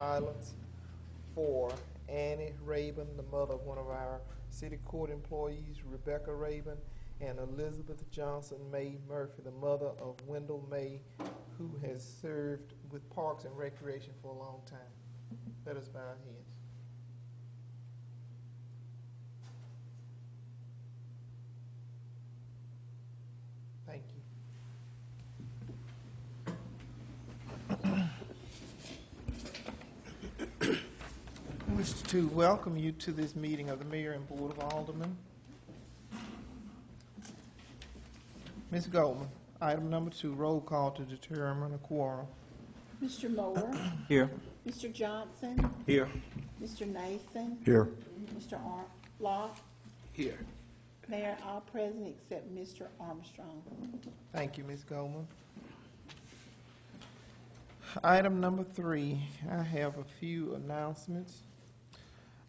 Violence for Annie Rabin, the mother of one of our city court employees, Rebecca Rabin, and Elizabeth Johnson May Murphy, the mother of Wendell May, who has served with Parks and Recreation for a long time. Let us bow our heads. Thank you. I wish to welcome you to this meeting of the Mayor and Board of Aldermen. Ms. Goldman, item number 2, roll call to determine a quorum. Mr. Moore. Here. Mr. Johnson. Here. Mr. Nathan. Here. Mr. Locke. Here. Mayor, all present except Mr. Armstrong. Thank you, Ms. Goldman. Item number 3, I have a few announcements.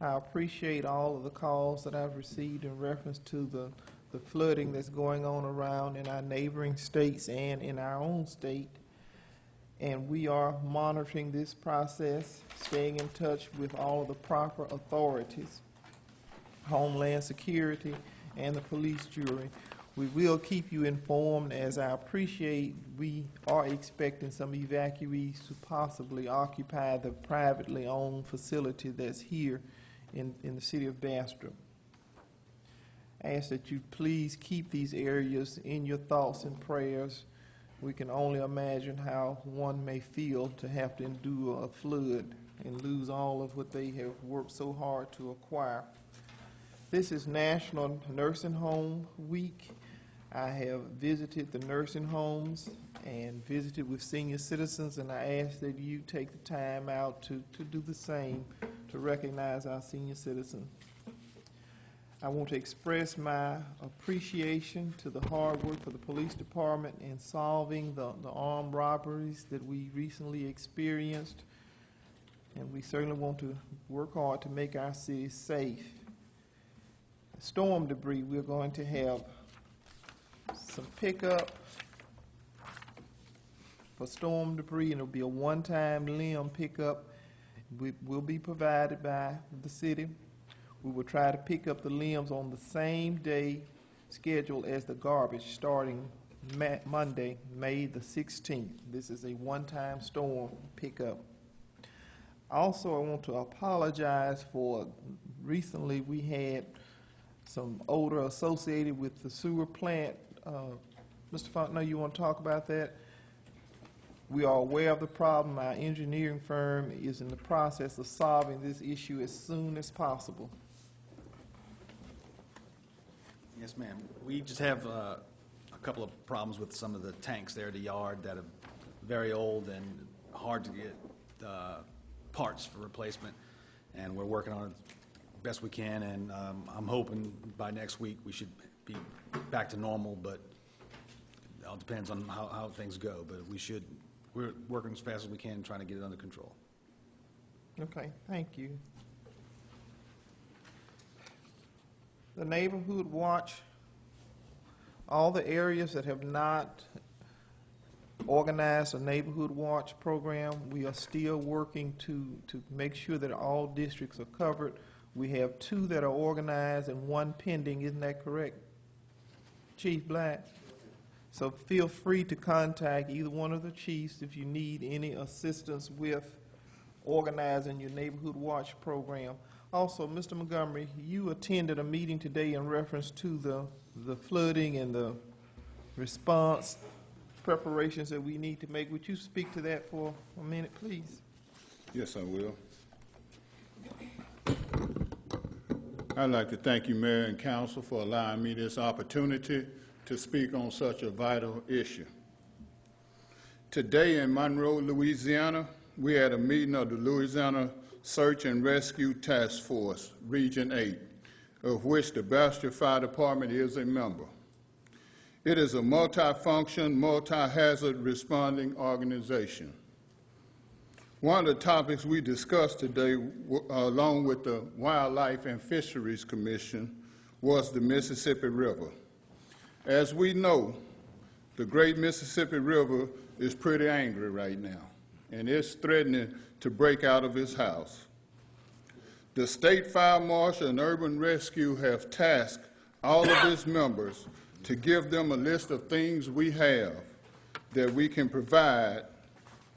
I appreciate all of the calls that I've received in reference to the flooding that's going on around in our neighboring states and in our own state. And we are monitoring this process, staying in touch with all of the proper authorities, Homeland Security and the police jury. We will keep you informed, as I appreciate we are expecting some evacuees to possibly occupy the privately owned facility that's here in the city of Bastrop. I ask that you please keep these areas in your thoughts and prayers. We can only imagine how one may feel to have to endure a flood and lose all of what they have worked so hard to acquire. This is National Nursing Home Week. I have visited the nursing homes and visited with senior citizens, and I ask that you take the time out to do the same, to recognize our senior citizens. I want to express my appreciation to the hard work for the police department in solving the armed robberies that we recently experienced, and we certainly want to work hard to make our city safe. Storm debris, we're going to have some pickup for storm debris, and it'll be a one-time limb pickup. Will be provided by the city. We will try to pick up the limbs on the same day schedule as the garbage, starting Monday, May the 16th. This is a one-time storm pickup. Also, I want to apologize for recently we had some odor associated with the sewer plant. Mr. Fontenot, you want to talk about that? We are aware of the problem. Our engineering firm is in the process of solving this issue as soon as possible. Yes, ma'am. We just have a couple of problems with some of the tanks there at the yard that are very old and hard to get parts for replacement, and we're working on it best we can, and I'm hoping by next week we should be back to normal, but it all depends on how things go. But we're working as fast as we can, trying to get it under control. Okay, thank you. The Neighborhood Watch, all the areas that have not organized a Neighborhood Watch program, we are still working to make sure that all districts are covered. We have 2 that are organized and 1 pending, isn't that correct, Chief Black? So feel free to contact either one of the chiefs if you need any assistance with organizing your Neighborhood Watch program. Also, Mr. Montgomery, you attended a meeting today in reference to the flooding and the response preparations that we need to make. Would you speak to that for a minute, please? Yes, I will. I'd like to thank you, Mayor and Council, for allowing me this opportunity to speak on such a vital issue. Today in Monroe, Louisiana, we had a meeting of the Louisiana Search and Rescue Task Force, Region 8, of which the Bastrop Fire Department is a member. It is a multi-function, multi-hazard responding organization. One of the topics we discussed today, along with the Wildlife and Fisheries Commission, was the Mississippi River. As we know, the great Mississippi River is pretty angry right now, and it's threatening to break out of his house. The State Fire Marshal and Urban Rescue have tasked all of its members to give them a list of things we have that we can provide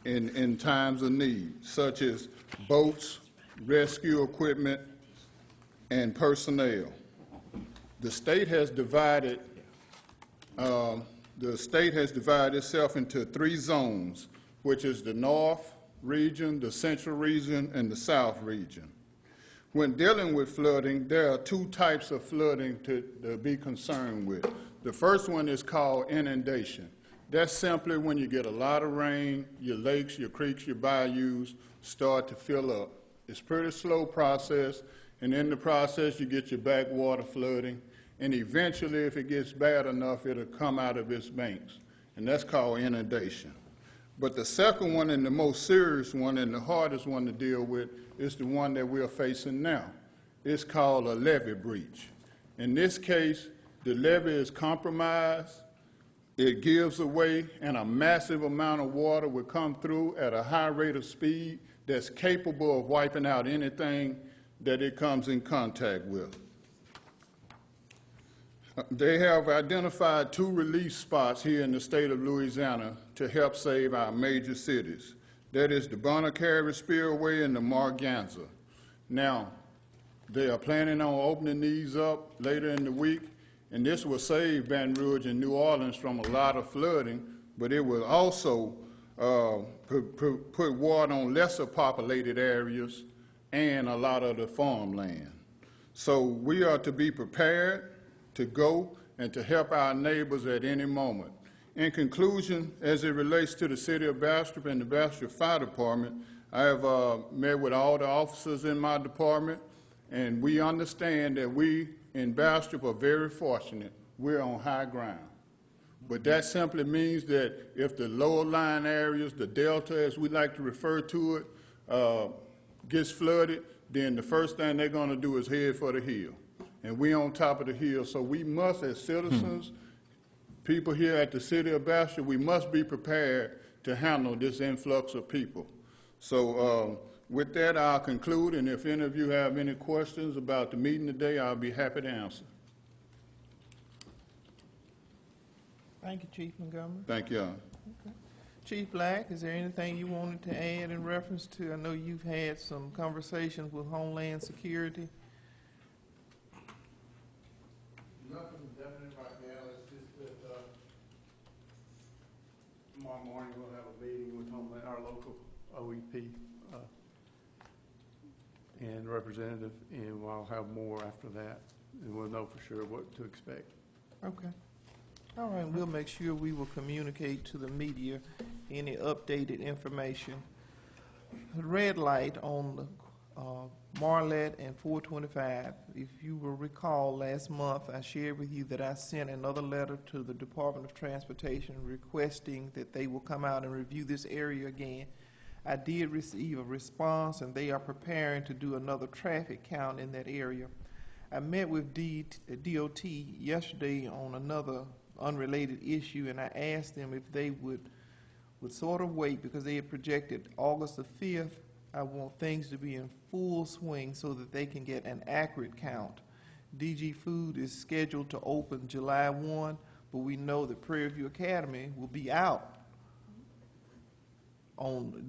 in times of need, such as boats, rescue equipment, and personnel. The state has divided itself into 3 zones, which is the North region, the Central region, and the South region. When dealing with flooding, there are 2 types of flooding to be concerned with. The first one is called inundation. That's simply when you get a lot of rain, your lakes, your creeks, your bayous start to fill up. It's a pretty slow process, and in the process you get your backwater flooding, and eventually if it gets bad enough, it'll come out of its banks, and that's called inundation. But the second one, and the most serious one and the hardest one to deal with, is the one that we're facing now. It's called a levee breach. In this case, the levee is compromised, it gives away, and a massive amount of water will come through at a high rate of speed that's capable of wiping out anything that it comes in contact with. They have identified 2 relief spots here in the state of Louisiana to help save our major cities. That is the Bonacary Spillway and the Marganza. Now, they are planning on opening these up later in the week, and this will save Baton Rouge and New Orleans from a lot of flooding, but it will also put water on lesser populated areas and a lot of the farmland. So we are to be prepared to go and to help our neighbors at any moment. In conclusion, as it relates to the city of Bastrop and the Bastrop Fire Department, I have met with all the officers in my department, and we understand that we in Bastrop are very fortunate. We're on high ground. But that simply means that if the lower lying areas, the delta as we like to refer to it, gets flooded, then the first thing they're going to do is head for the hill. And we're on top of the hill, so we must, as citizens, people here at the city of Bastrop, we must be prepared to handle this influx of people. So with that, I'll conclude, and if any of you have any questions about the meeting today, I'll be happy to answer. Thank you, Chief Montgomery. Thank you. Okay. Chief Black, is there anything you wanted to add in reference to, I know you've had some conversations with Homeland Security. Nothing definite right now. It's just that tomorrow morning we'll have a meeting with Homeland, our local OEP and representative, and we'll have more after that, and we'll know for sure what to expect. Okay. All right, we'll make sure we will communicate to the media any updated information. Red light on the Marlette and 425. If you will recall, last month I shared with you that I sent another letter to the Department of Transportation requesting that they will come out and review this area again. I did receive a response, and they are preparing to do another traffic count in that area. I met with DOT yesterday on another unrelated issue, and I asked them if they would sort of wait, because they had projected August the 5th. I want things to be in full swing so that they can get an accurate count. DG Food is scheduled to open July 1, but we know that Prairie View Academy will be out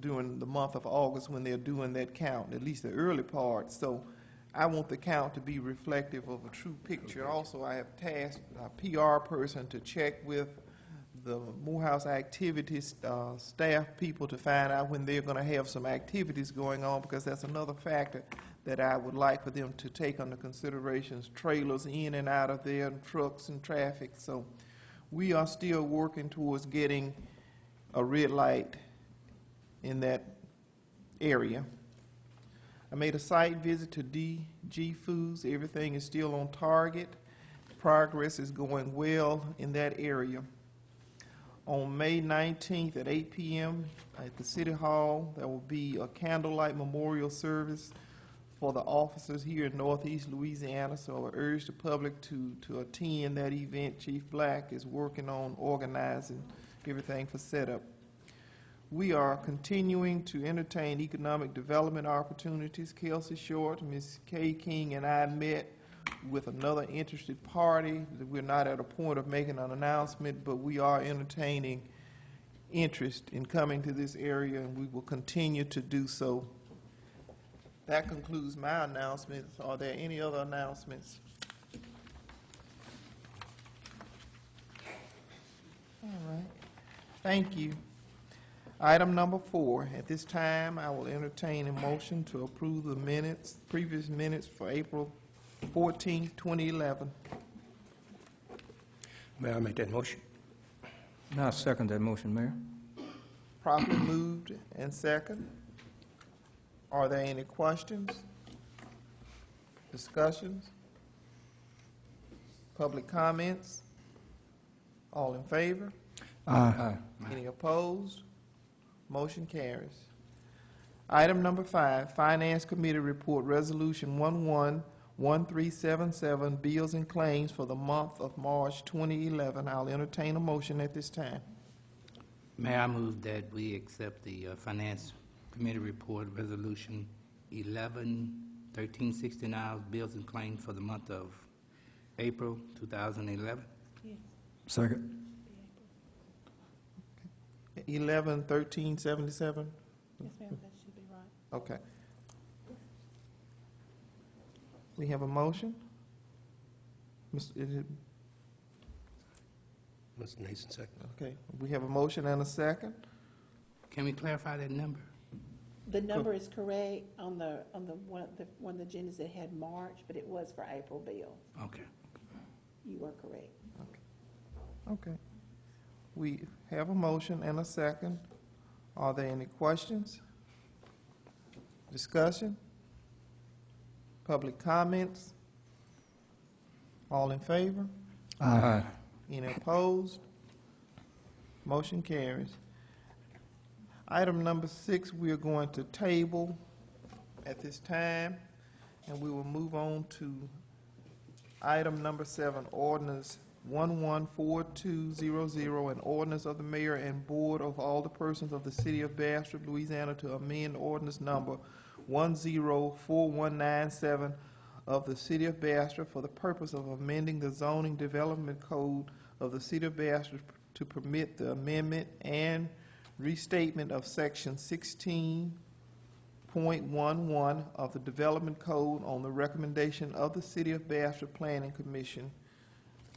during the month of August when they're doing that count, at least the early part. So I want the count to be reflective of a true picture. Also, I have tasked a PR person to check with the Morehouse activities staff people to find out when they're going to have some activities going on, because that's another factor that I would like for them to take under considerations, trailers in and out of there, and trucks and traffic. So we are still working towards getting a red light in that area. I made a site visit to DG Foods. Everything is still on target. Progress is going well in that area. On May 19th at 8 p.m. at the City Hall, there will be a candlelight memorial service for the officers here in Northeast Louisiana, so I urge the public to attend that event. Chief Black is working on organizing everything for setup. We are continuing to entertain economic development opportunities. Kelsey Short, Ms. Kay King, and I met with another interested party. We're not at a point of making an announcement, but we are entertaining interest in coming to this area, and we will continue to do so. That concludes my announcements. Are there any other announcements? All right. Thank you. Item number 4. At this time, I will entertain a motion to approve the minutes, previous minutes for April 14, 2011. May I make that motion? I second that motion, Mayor. Properly moved and second. Are there any questions? Discussions? Public comments? All in favor? Aye. Any opposed? Motion carries. Item number 5, Finance Committee Report, Resolution 111377, Bills and Claims for the month of March 2011. I'll entertain a motion at this time. May I move that we accept the Finance Committee Report, Resolution 111369, Bills and Claims for the month of April 2011? Second. 111377? Yes, ma'am, that should be right. Okay. We have a motion? Is it- Mr. Nason, second. Okay, we have a motion and a second. Can we clarify that number? The number is correct on the one of the agendas that had March, but it was for April bill. Okay. You are correct. Okay. We have a motion and a second. Are there any questions? Discussion? Public comments? All in favor? Aye. Any opposed? Motion carries. Item number 6, we are going to table at this time, and we will move on to item number 7, ordinance 114200, an ordinance of the mayor and board of all the persons of the city of Bastrop, Louisiana, to amend ordinance number 104197 of the city of Bastrop for the purpose of amending the zoning development code of the city of Bastrop to permit the amendment and restatement of section 16.11 of the development code on the recommendation of the city of Bastrop Planning Commission.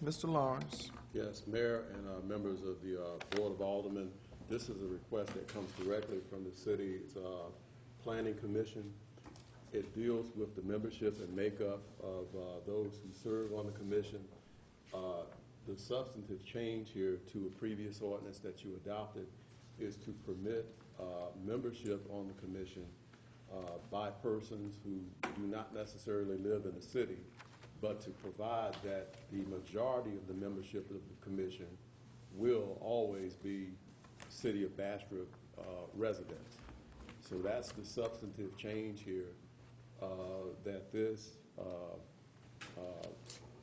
Mr. Lawrence. Yes, Mayor and members of the Board of Aldermen, this is a request that comes directly from the city's Planning Commission. It deals with the membership and makeup of those who serve on the commission. The substantive change here to a previous ordinance that you adopted is to permit membership on the commission by persons who do not necessarily live in the city, but to provide that the majority of the membership of the commission will always be City of Bastrop residents. So that's the substantive change here, that this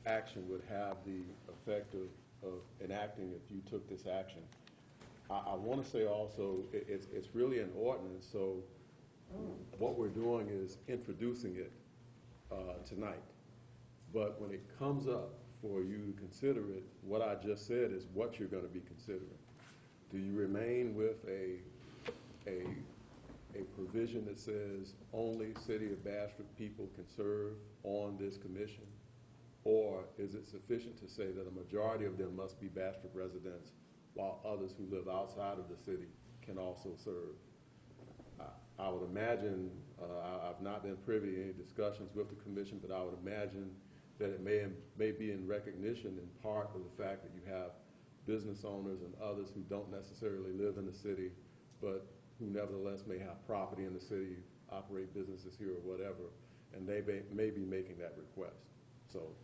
action would have the effect of enacting if you took this action. I want to say also, it's really an ordinance, so what we're doing is introducing it tonight. But when it comes up for you to consider it, what I just said is what you're going to be considering. Do you remain with a provision that says only City of Bastrop people can serve on this commission? Or is it sufficient to say that a majority of them must be Bastrop residents while others who live outside of the city can also serve? I would imagine, I've not been privy to any discussions with the commission, but I would imagine that it may be in recognition in part of the fact that you have business owners and others who don't necessarily live in the city, but who nevertheless may have property in the city, operate businesses here or whatever, and they may be making that request. So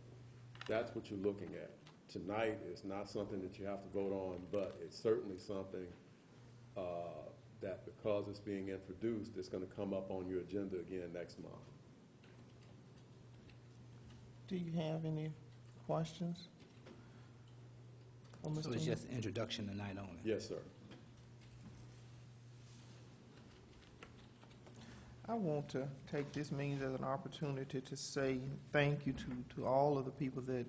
that's what you're looking at. Tonight is not something that you have to vote on, but it's certainly something that because it's being introduced, it's going to come up on your agenda again next month. Do you have any questions? So it's just introduction tonight only? Yes, sir. I want to take this means as an opportunity to say thank you to all of the people that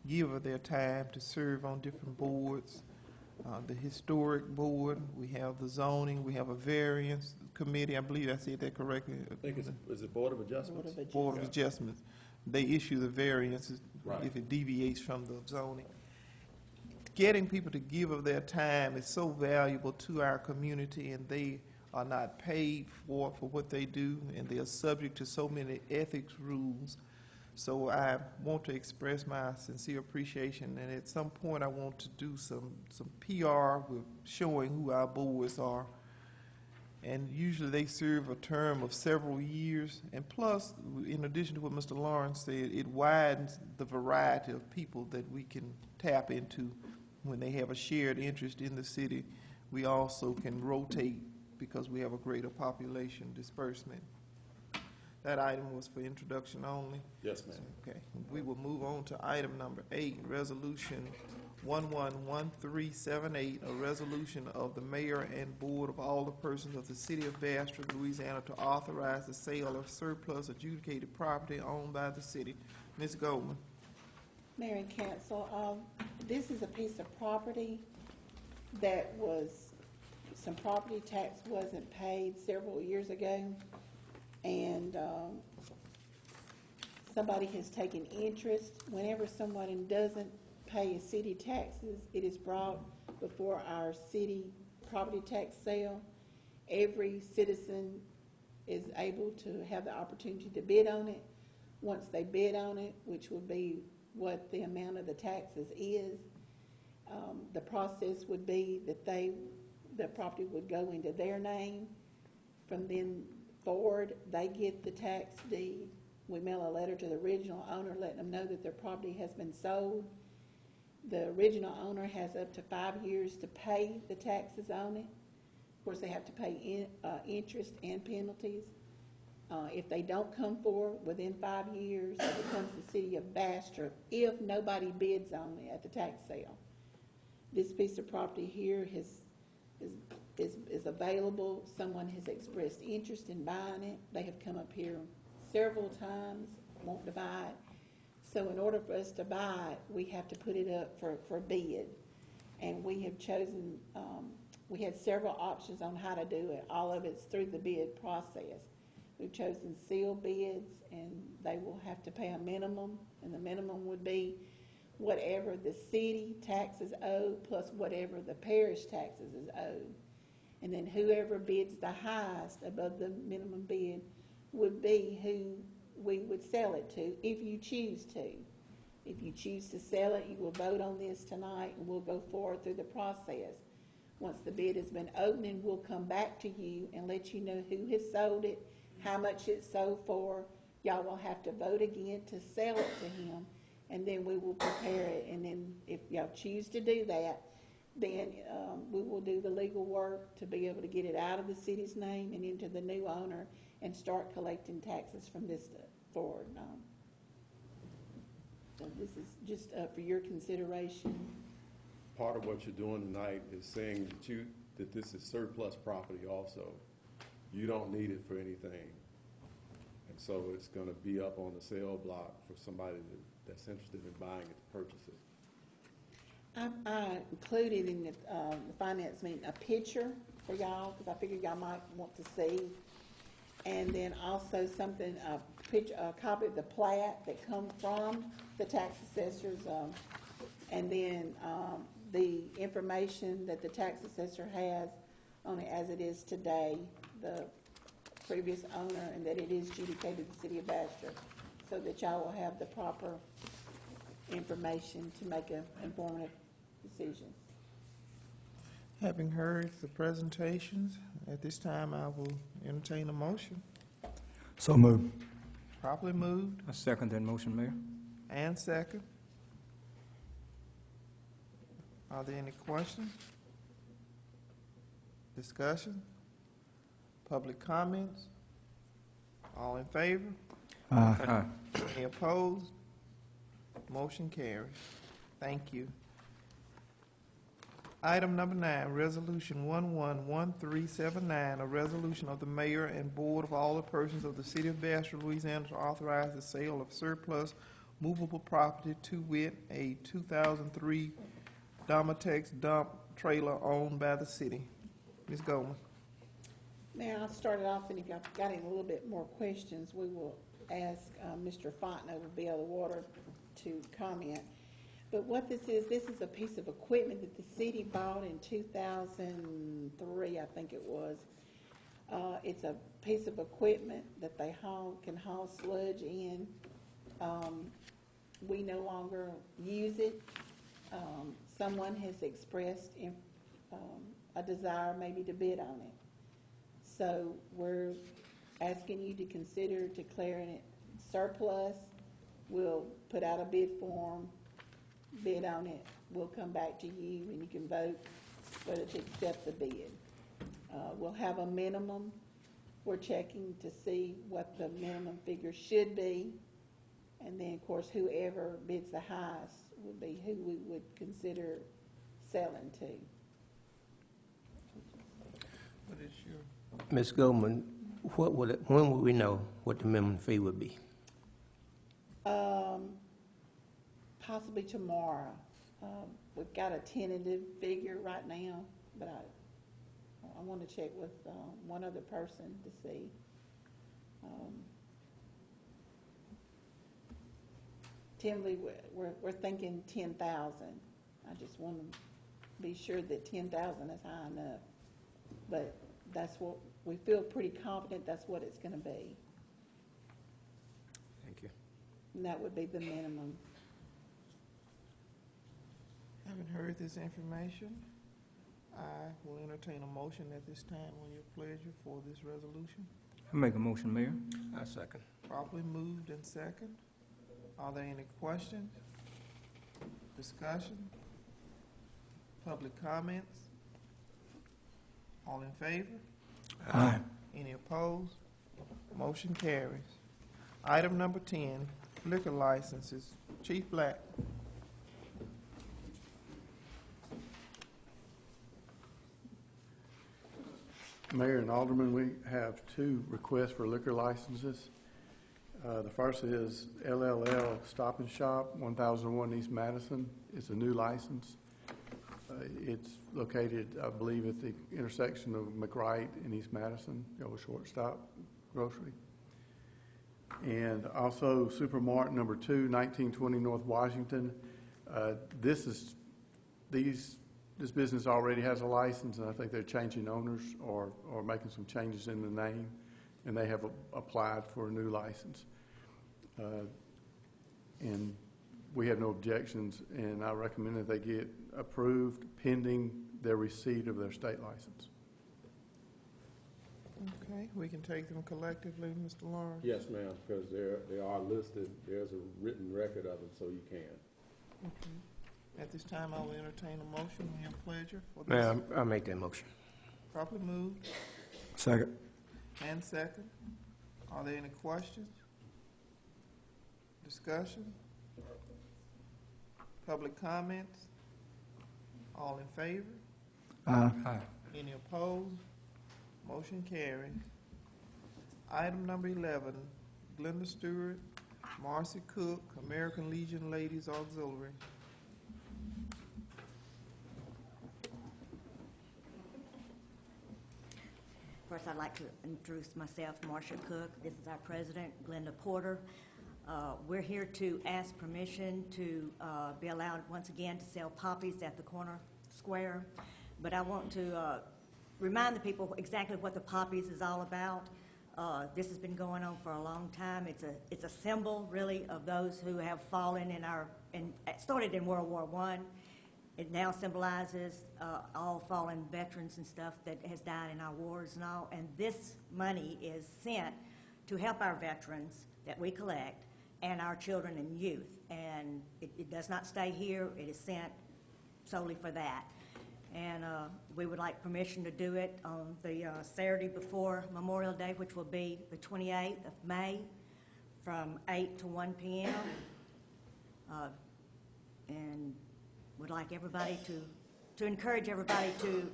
give of their time to serve on different boards. The historic board, we have the zoning, we have a variance committee, I believe I said that correctly. I think is it Board of Adjustments? Board of Adjustments. They issue the variances Right. if it deviates from the zoning. Getting people to give of their time is so valuable to our community, and they are not paid for what they do, and they are subject to so many ethics rules. So I want to express my sincere appreciation, and at some point I want to do some PR with showing who our boards are. And usually they serve a term of several years, and plus, in addition to what Mr. Lawrence said, it widens the variety of people that we can tap into when they have a shared interest in the city. We also can rotate because we have a greater population disbursement. That item was for introduction only. Yes, ma'am. Okay, we will move on to item number 8, Resolution 111378, a resolution of the mayor and board of all the persons of the city of Bastrop, Louisiana, to authorize the sale of surplus adjudicated property owned by the city. Ms. Goldman. Mayor and council, this is a piece of property that some property tax wasn't paid several years ago, and somebody has taken interest. Whenever someone doesn't pay his city taxes, it is brought before our city property tax sale. Every citizen is able to have the opportunity to bid on it. Once they bid on it, which will be what the amount of the taxes is, the process would be that the property would go into their name. From then forward, they get the tax deed. We mail a letter to the original owner letting them know that their property has been sold. The original owner has up to 5 years to pay the taxes on it. Of course, they have to pay interest and penalties. If they don't come forward within 5 years, it becomes the city of Bastrop if nobody bids on it at the tax sale. This piece of property here is available. Someone has expressed interest in buying it. They have come up here several times, want to buy it. So in order for us to buy it, we have to put it up for bid. And we have chosen, we had several options on how to do it. All of it's through the bid process. We've chosen sealed bids, and they will have to pay a minimum, and the minimum would be whatever the city taxes owed plus whatever the parish taxes is owed. And then whoever bids the highest above the minimum bid would be who we would sell it to, if you choose to. If you choose to sell it, you will vote on this tonight, and we'll go forward through the process. Once the bid has been opened, we'll come back to you and let you know who has sold it, how much it's sold for. Y'all will have to vote again to sell it to him, and then we will prepare it. And then if y'all choose to do that, then we will do the legal work to be able to get it out of the city's name and into the new owner and start collecting taxes from this forward. So this is just for your consideration. Part of what you're doing tonight is saying that this is surplus property also. You don't need it for anything. And so it's going to be up on the sale block for somebody that's interested in buying it to purchase it. I included in the finance meeting a picture for y'all, because I figured y'all might want to see. And then also a copy of the plat that come from the tax assessors, and then the information that the tax assessor has on it as it is today, the previous owner, and that it is adjudicated the city of Bastrop, so that y'all will have the proper information to make an informative decision. Having heard the presentations, at this time I will entertain a motion. So moved. Properly moved I second that motion, Mayor. and second. Are there any questions? Discussion? Public comments? All in favor? Aye. Any opposed? Motion carries. Thank you. Item number 9, Resolution 111379, a resolution of the mayor and board of all the persons of the city of Bastrop, Louisiana, to authorize the sale of surplus movable property, to wit, a 2003 Domatex dump trailer owned by the city. Ms. Goldman. Now, I'll start it off, and if y'all got any little bit more questions, we will ask Mr. Fontenot over Bill of Water to comment. But what this is a piece of equipment that the city bought in 2003, I think it was. It's a piece of equipment that they can haul sludge in. We no longer use it. Someone has expressed a desire maybe to bid on it. So we're asking you to consider declaring it surplus. We'll put out a bid form, bid on it. We'll come back to you and you can vote whether to accept the bid. We'll have a minimum. We're checking to see what the minimum figure should be. And then, of course, whoever bids the highest would be who we would consider selling to. What is your... Ms. Goldman, when would we know what the minimum fee would be? Possibly tomorrow. We've got a tentative figure right now, but I want to check with one other person to see. Timely, we're thinking 10,000. I just want to be sure that 10,000 is high enough. But that's what we feel pretty confident that's what it's going to be. Thank you. And that would be the minimum. Having heard this information, I will entertain a motion at this time on your pleasure for this resolution. I make a motion, Mayor. I second. Properly moved and second. Are there any questions? Discussion? Public comments? All in favor? Aye. Any opposed? Motion carries. Item number 10, liquor licenses. Chief Black. Mayor and Alderman, we have 2 requests for liquor licenses. The first is LLL Stop and Shop, 1001 East Madison. It's a new license. It's located, I believe, at the intersection of McWright and East Madison, the old shortstop grocery. And also Supermart number 2, 1920 North Washington. This business already has a license, and I think they're changing owners or making some changes in the name, and they have applied for a new license. And we have no objections, and I recommend that they get approved pending their receipt of their state license. Okay, we can take them collectively, Mr. Lawrence? Yes, ma'am, because they are listed. There's a written record of them, so you can. Okay. At this time, I will entertain a motion on your pleasure for this. Ma'am, I'll make that motion. Properly moved Second. and second. Are there any questions? Discussion? Public comments? All in favor? Aye. Any opposed? Motion carries. Item number 11, Glenda Stewart, Marcy Cook, American Legion Ladies Auxiliary. First, I'd like to introduce myself, Marcia Cook. This is our president, Glenda Porter. We're here to ask permission to be allowed once again to sell poppies at the corner square. But I want to remind the people exactly what the poppies is all about. This has been going on for a long time. It's a symbol, really, of those who have fallen it started in World War I. It now symbolizes all fallen veterans and stuff that has died in our wars and all. And this money is sent to help our veterans that we collect and our children and youth. And it does not stay here. It is sent solely for that. And we would like permission to do it on the Saturday before Memorial Day, which will be the 28th of May from 8 to 1 p.m. And would like everybody to to encourage everybody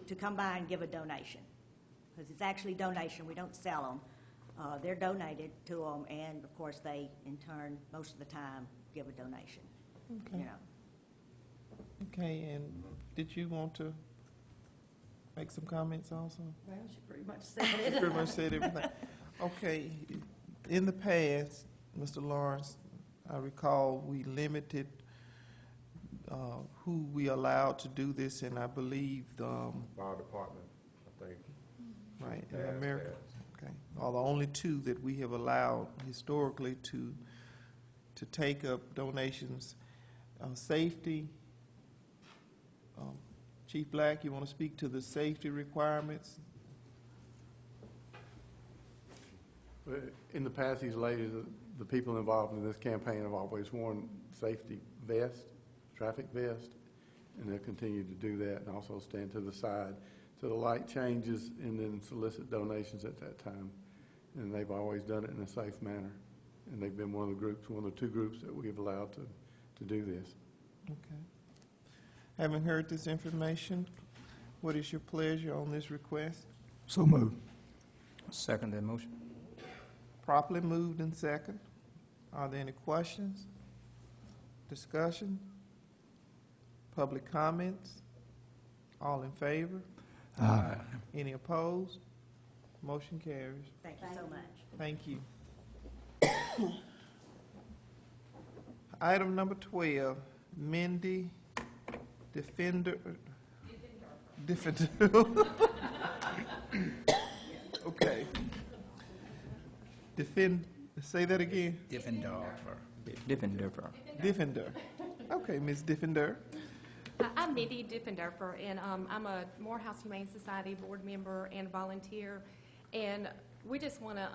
to come by and give a donation, because it's actually donation. We don't sell them. They're donated to them, and of course they, in turn, most of the time, give a donation. Okay. You know. Okay, and did you want to make some comments also? Well, she pretty much said You it. pretty much said everything. Okay, in the past, Mr. Lawrence, I recall we limited who we allowed to do this, and I believe, Fire department, I think. right, in Pass, America, pass. okay, are the only two that we have allowed historically to take up donations. Safety, Chief Black, you want to speak to the safety requirements? In the past, these ladies, the people involved in this campaign have always worn safety vests, traffic vests, and they'll continue to do that and also stand to the side till the light changes and then solicit donations at that time. And they've always done it in a safe manner. And they've been one of the two groups that we have allowed to do this. Okay. Having heard this information, what is your pleasure on this request? So moved. Second that motion. Properly moved and second. Are there any questions? Discussion? Public comments? All in favor? Aye. Any opposed? Motion carries. Thank you so much. Thank you. Item number 12, Mindy Defender. Okay. Say that again. Diffender. Diffender. Okay, Ms. Diffender. I'm Mindy Diffenderfer, and I'm a Morehouse Humane Society board member and volunteer. And we just want to,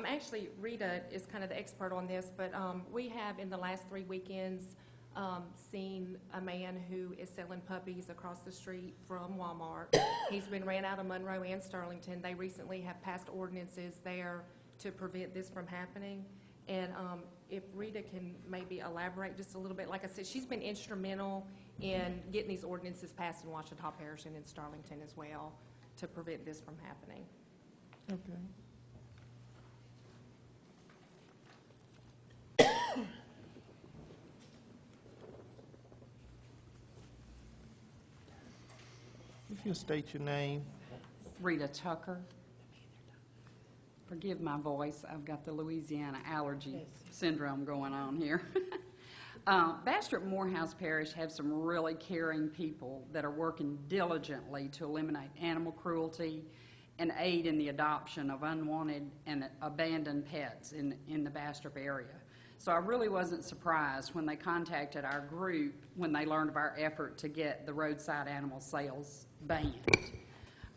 actually, Rita is kind of the expert on this, but we have in the last 3 weekends seen a man who is selling puppies across the street from Walmart. He's been ran out of Monroe and Sterlington. They recently have passed ordinances there to prevent this from happening. And if Rita can maybe elaborate just a little bit. Like I said, she's been instrumental in getting these ordinances passed in Ouachita Parish and in Sterlington as well to prevent this from happening. Okay. If you'll state your name. Rita Tucker. Forgive my voice, I've got the Louisiana allergy syndrome going on here. Bastrop Morehouse Parish have some really caring people that are working diligently to eliminate animal cruelty and aid in the adoption of unwanted and abandoned pets in the Bastrop area. So I really wasn't surprised when they contacted our group when they learned of our effort to get the roadside animal sales banned.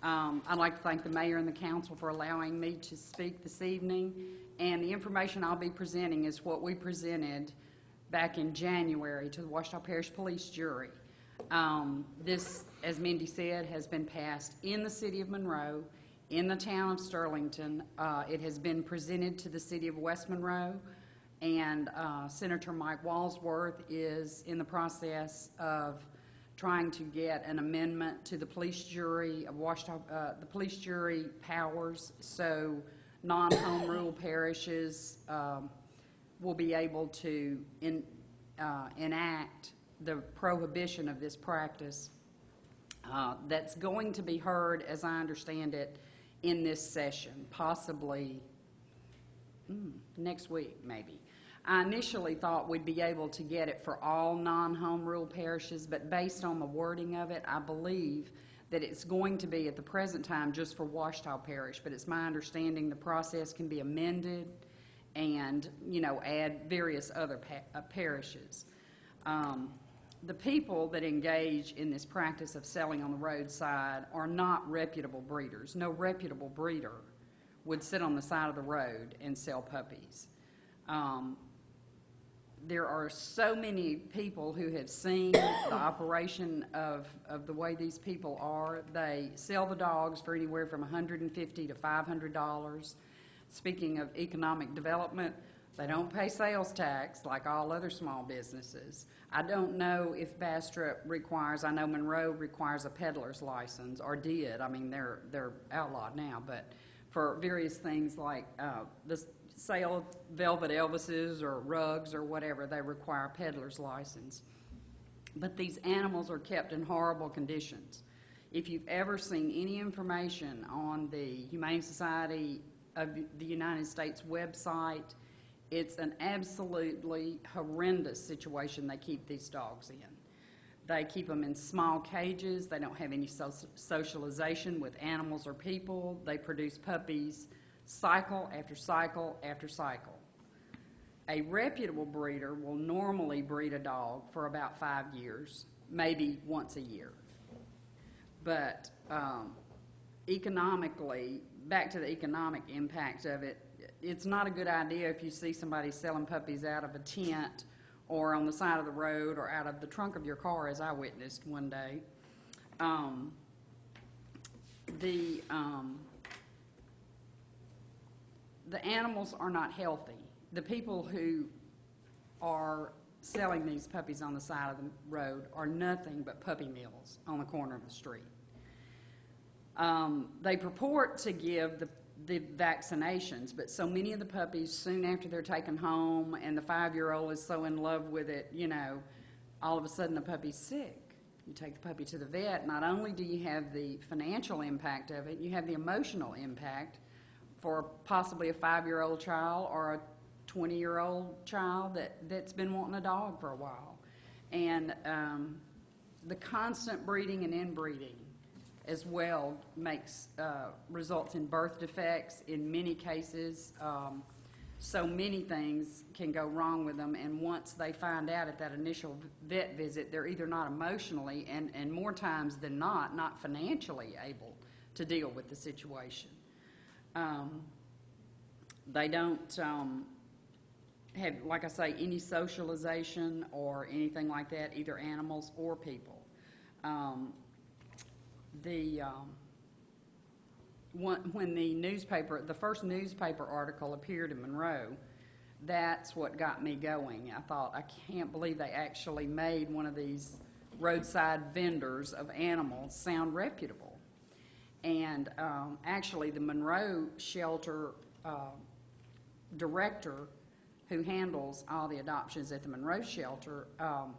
I'd like to thank the mayor and the council for allowing me to speak this evening, and the information I'll be presenting is what we presented back in January to the Ouachita Parish Police Jury. This, as Mindy said, has been passed in the city of Monroe, in the town of Sterlington. It has been presented to the city of West Monroe, and Senator Mike Walsworth is in the process of trying to get an amendment to the police jury of Ouachita, the police jury powers, so non-home rule parishes will be able to enact the prohibition of this practice that's going to be heard, as I understand it, in this session, possibly next week, maybe. I initially thought we'd be able to get it for all non-home rule parishes, but based on the wording of it, I believe that it's going to be at the present time just for Ouachita Parish, but it's my understanding the process can be amended and, you know, add various other parishes. The people that engage in this practice of selling on the roadside are not reputable breeders. No reputable breeder would sit on the side of the road and sell puppies. There are so many people who have seen the operation of the way these people are. They sell the dogs for anywhere from $150 to $500. Speaking of economic development, They don't pay sales tax like all other small businesses. I don't know if Bastrop requires, I know Monroe requires a peddler's license, or did. I mean, they're outlawed now, but for various things like the sale of Velvet Elvises or rugs or whatever, they require a peddler's license. But these animals are kept in horrible conditions. If you've ever seen any information on the Humane Society of the United States website, it's an absolutely horrendous situation they keep these dogs in. They keep them in small cages. They don't have any socialization with animals or people. They produce puppies cycle after cycle after cycle. A reputable breeder will normally breed a dog for about 5 years, maybe once a year. But economically, back to the economic impact of it, it's not a good idea if you see somebody selling puppies out of a tent or on the side of the road or out of the trunk of your car, as I witnessed one day. The animals are not healthy. The people who are selling these puppies on the side of the road are nothing but puppy mills on the corner of the street. They purport to give the vaccinations, but so many of the puppies, soon after they're taken home and the 5-year-old is so in love with it, you know, all of a sudden the puppy's sick. You take the puppy to the vet, not only do you have the financial impact of it, you have the emotional impact for possibly a 5-year-old child or a 20-year-old child that's been wanting a dog for a while. And the constant breeding and inbreeding as well results in birth defects in many cases. So many things can go wrong with them, and once they find out at that initial vet visit, they're either not emotionally and more times than not financially able to deal with the situation. They don't have, like I say, any socialization or anything like that, either animals or people. When the first newspaper article appeared in Monroe, that's what got me going. I thought, I can't believe they actually made one of these roadside vendors of animals sound reputable. And actually, the Monroe shelter director, who handles all the adoptions at the Monroe shelter,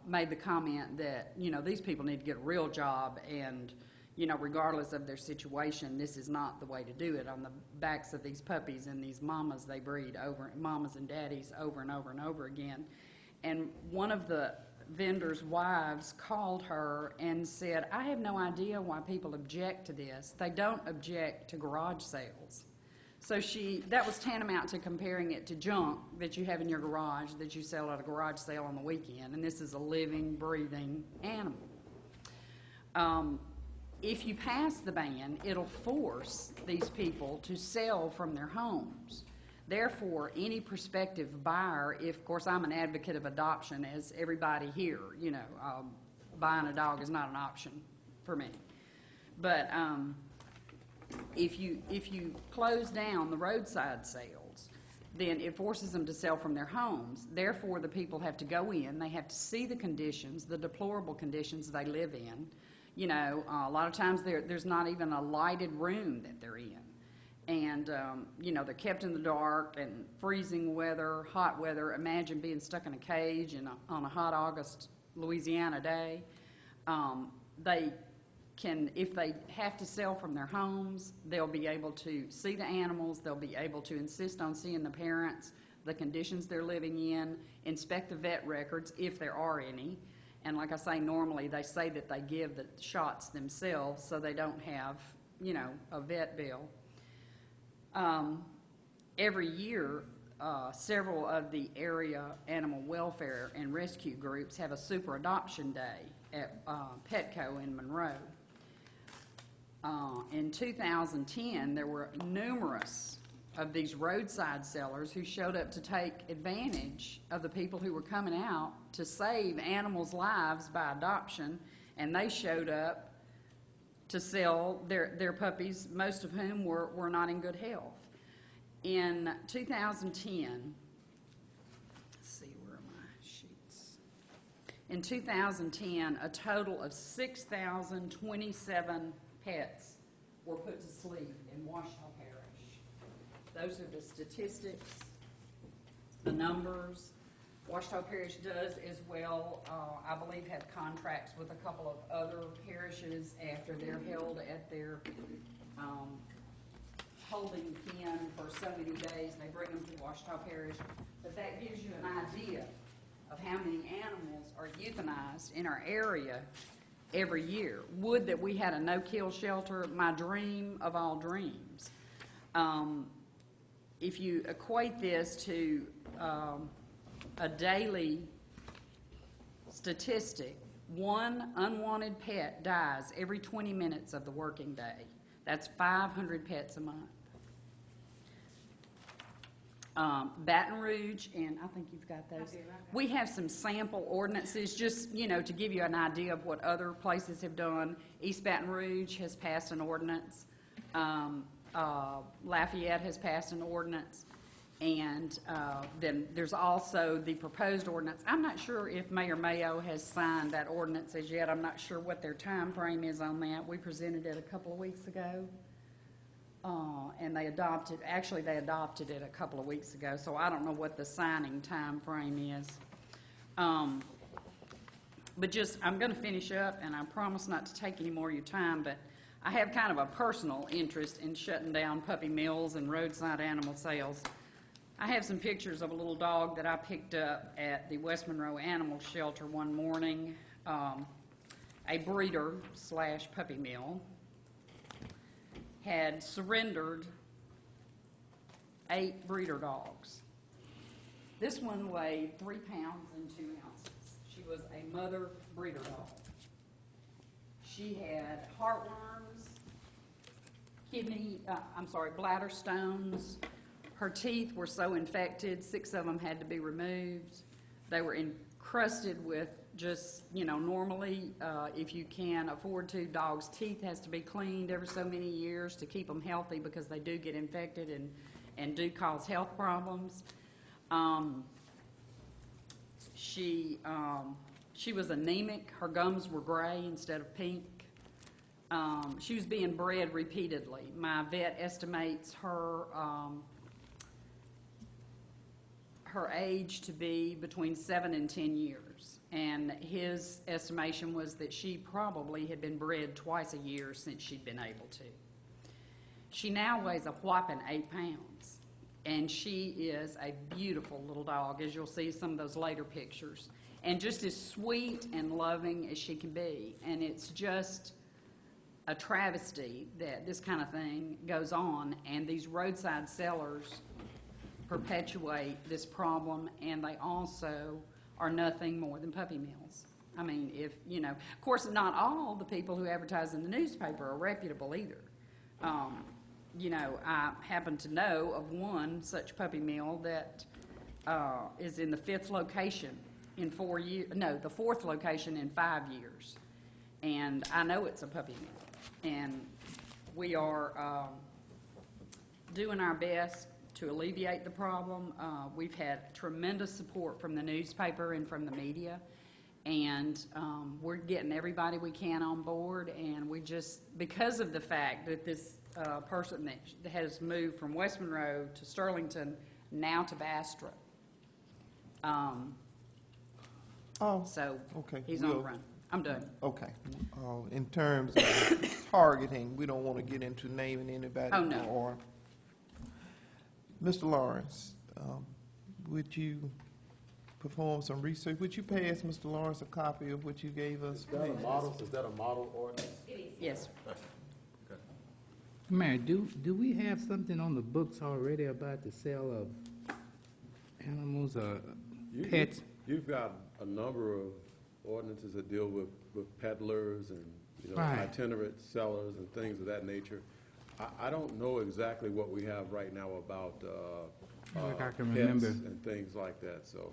made the comment that, you know, these people need to get a real job, and, you know, regardless of their situation, this is not the way to do it. On the backs of these puppies and these mamas they breed mamas and daddies over and over and over again. And one of the vendor's wives called her and said, I have no idea why people object to this. They don't object to garage sales. So that was tantamount to comparing it to junk that you have in your garage that you sell at a garage sale on the weekend, and this is a living, breathing animal. If you pass the ban, it'll force these people to sell from their homes. Therefore, any prospective buyer, of course, I'm an advocate of adoption, as everybody here, you know, buying a dog is not an option for me. But if you close down the roadside sales, then it forces them to sell from their homes. Therefore, the people have to go in. They have to see the conditions, the deplorable conditions they live in. You know, a lot of times there's not even a lighted room that they're in. And, you know, they're kept in the dark and freezing weather, hot weather. Imagine being stuck in a cage on a hot August Louisiana day. They can, if they have to sell from their homes, they'll be able to see the animals. They'll be able to insist on seeing the parents, the conditions they're living in, inspect the vet records if there are any. And like I say, normally they say that they give the shots themselves so they don't have, you know, a vet bill. Every year, several of the area animal welfare and rescue groups have a super adoption day at Petco in Monroe. In 2010, there were numerous of these roadside sellers who showed up to take advantage of the people who were coming out to save animals' lives by adoption, and they showed up to sell their puppies, most of whom were not in good health. In 2010, In 2010, a total of 6,027 pets were put to sleep in Washita Parish. Those are the statistics, the numbers. Washita Parish does as well, I believe, have contracts with a couple of other parishes after they're held at their holding pen for so many days. They bring them to Washita Parish. But that gives you an idea of how many animals are euthanized in our area every year. Would that we had a no-kill shelter, my dream of all dreams. If you equate this to a daily statistic, one unwanted pet dies every 20 minutes of the working day. That's 500 pets a month. Baton Rouge, and I think you've got those. We have some sample ordinances, just, to give you an idea of what other places have done. East Baton Rouge has passed an ordinance. Lafayette has passed an ordinance. And then there's also the proposed ordinance. I'm not sure if Mayor Mayo has signed that ordinance as yet. I'm not sure what their time frame is on that. We presented it a couple of weeks ago. And they adopted it a couple of weeks ago, so I don't know what the signing time frame is. But I'm going to finish up, and I promise not to take any more of your time, but I have kind of a personal interest in shutting down puppy mills and roadside animal sales. I have some pictures of a little dog that I picked up at the West Monroe Animal Shelter one morning, a breeder/puppy mill. Had surrendered 8 breeder dogs. This one weighed 3 pounds and 2 ounces. She was a mother breeder dog. She had heartworms, bladder stones. Her teeth were so infected, 6 of them had to be removed. They were encrusted with just, normally, if you can afford to, dogs' teeth has to be cleaned every so many years to keep them healthy because they do get infected and do cause health problems. She was anemic. Her gums were gray instead of pink. She was being bred repeatedly. My vet estimates her age to be between 7 and 10 years. And his estimation was that she probably had been bred twice a year since she'd been able to. She now weighs a whopping 8 pounds. And she is a beautiful little dog, as you'll see some of those later pictures. And just as sweet and loving as she can be. And it's just a travesty that this kind of thing goes on. And these roadside sellers perpetuate this problem, and they also are nothing more than puppy mills. I mean, of course, not all the people who advertise in the newspaper are reputable either. I happen to know of one such puppy mill that is in the 5th location in 4 years. No, the 4th location in 5 years. And I know it's a puppy mill. And we are doing our best to alleviate the problem. We've had tremendous support from the newspaper and from the media, and we're getting everybody we can on board, and because of the fact that this person that has moved from West Monroe to Sterlington, now to Bastrop, so okay. he's on the run. I'm done. Okay. In terms of targeting, we don't want to get into naming anybody. Oh, no. Or Mr. Lawrence, would you perform some research? Would you pass Mr. Lawrence a copy of what you gave us? Is that a model ordinance? Yes. Mayor, do we have something on the books already about the sale of animals or pets? You've got a number of ordinances that deal with peddlers and Right. itinerant sellers and things of that nature. I don't know exactly what we have right now about I can pets remember. and things like that. So,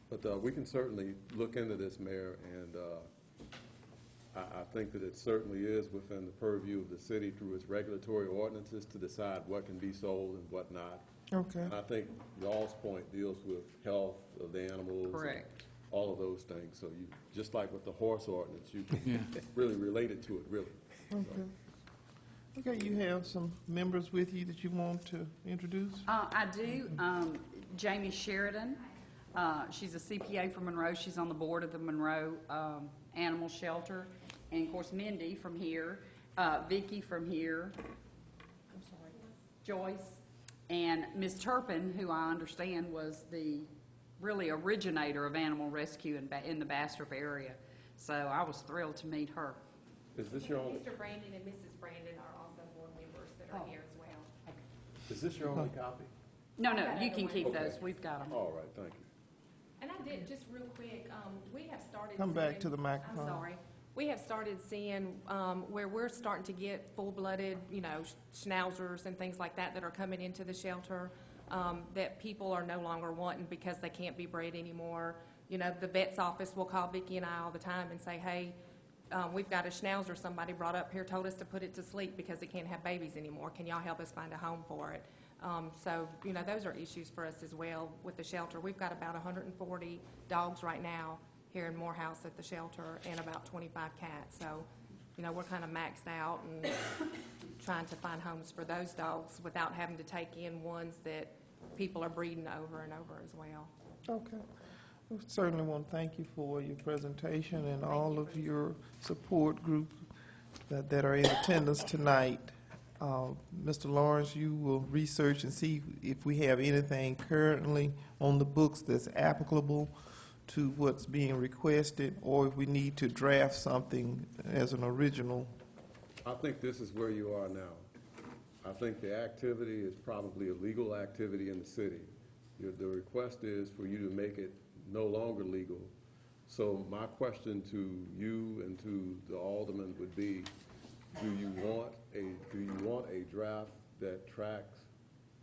but we can certainly look into this, Mayor, and I think that it certainly is within the purview of the city through its regulatory ordinances to decide what can be sold and what not. Okay. And I think y'all's point deals with health of the animals. and Correct. All of those things. So you, just like with the horse ordinance, you can Yeah. really relate it to it, really. Okay. Okay, you have some members with you that you want to introduce? I do. Jamie Sheridan, she's a CPA from Monroe. She's on the board of the Monroe Animal Shelter. And of course, Mindy from here, Vicky from here, I'm sorry, Joyce, and Ms. Turpin, who I understand was the really originator of animal rescue in the Bastrop area. So I was thrilled to meet her. Is this your only, Mr. Brandon and Mrs. Brandon are also board members that are here as well. is this your only copy? No, you can keep Okay. those. We've got them. All right, thank you. And I did, just real quick, we have started. Come back seeing- to the I'm microphone. sorry. We have started seeing where we're starting to get full-blooded, schnauzers and things like that are coming into the shelter that people are no longer wanting because they can't be bred anymore. The vet's office will call Vicki and I all the time and say, hey, we've got a schnauzer somebody brought up here, told us to put it to sleep because it can't have babies anymore. Can y'all help us find a home for it? So, those are issues for us as well with the shelter. We've got about 140 dogs right now here in Morehouse at the shelter and about 25 cats. So, we're kind of maxed out and trying to find homes for those dogs without having to take in ones that people are breeding over and over as well. Okay. We certainly want to thank you for your presentation and all of your support group that are in attendance tonight. Mr. Lawrence, you will research and see if we have anything currently on the books that's applicable to what's being requested, or if we need to draft something as an original. I think this is where you are now. I think the activity is probably a legal activity in the city. The request is for you to make it no longer legal. So my question to you and to the aldermen would be, do you want a draft that tracks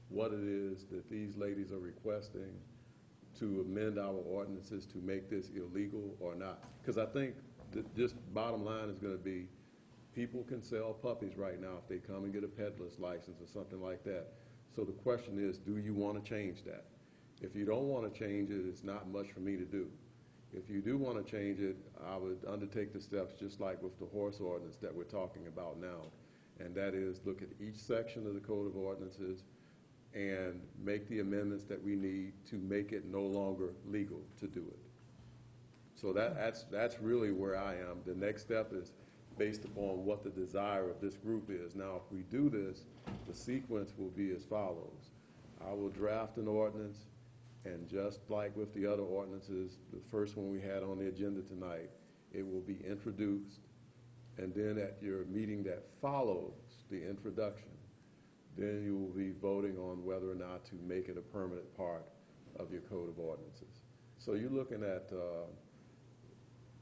what it is that these ladies are requesting to amend our ordinances to make this illegal or not? Because I think that just bottom line is going to be, people can sell puppies right now if they come and get a peddler's license or something like that. So the question is, do you want to change that? If you don't want to change it, it's not much for me to do. If you do want to change it, I would undertake the steps just like with the horse ordinance that we're talking about now. And that is, look at each section of the Code of Ordinances and make the amendments that we need to make it no longer legal to do it. So that's really where I am. The next step is based upon what the desire of this group is. Now, if we do this, the sequence will be as follows. I will draft an ordinance, and just like with the other ordinances, the first one we had on the agenda tonight, it will be introduced, and then at your meeting that follows the introduction, then you will be voting on whether or not to make it a permanent part of your Code of Ordinances. So you're looking at,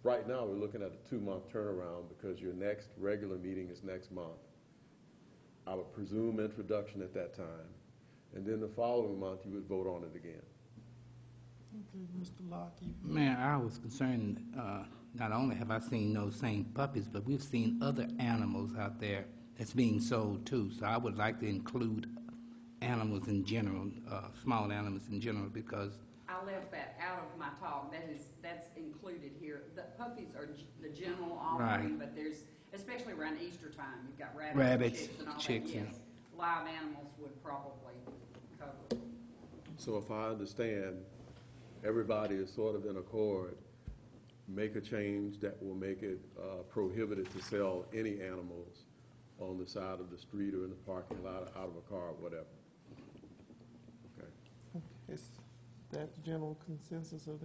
right now we're looking at a 2-month turnaround because your next regular meeting is next month. I would presume introduction at that time, and then the following month you would vote on it again. Okay, Mr. Locke, you. Man, I was concerned, not only have I seen those same puppies, but we've seen other animals out there that's being sold too. So I would like to include animals in general, small animals in general, because I left that out of my talk. That's included here. The puppies are the general offering, Right. but there's, especially around Easter time, you've got Rabbits, chicks and all chicks, that. Yes, live animals would probably cover it. So if I understand, everybody is sort of in accord, make a change that will make it prohibited to sell any animals on the side of the street or in the parking lot, out of a car, or whatever. Okay. Is that the general consensus of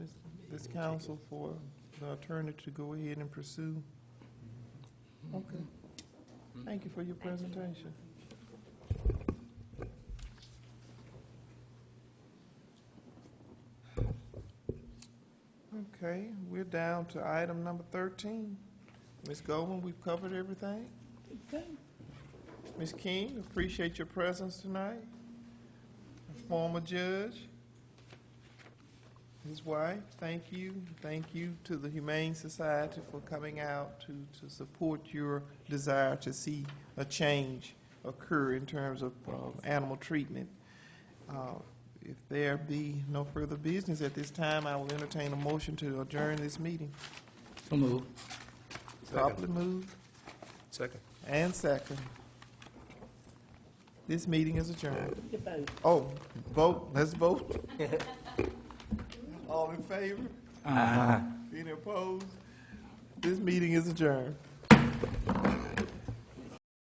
this council for the attorney to go ahead and pursue? Okay. Thank you for your presentation. Okay, we're down to item number 13. Ms. Goldman, we've covered everything? Okay. Ms. King, appreciate your presence tonight. A former judge, his wife, thank you. Thank you to the Humane Society for coming out to support your desire to see a change occur in terms of animal treatment. If there be no further business at this time, I will entertain a motion to adjourn this meeting. So moved. Properly moved Second. and second. This meeting is adjourned. The vote. Oh, vote, let's vote. All in favor? Aye. Any opposed? This meeting is adjourned.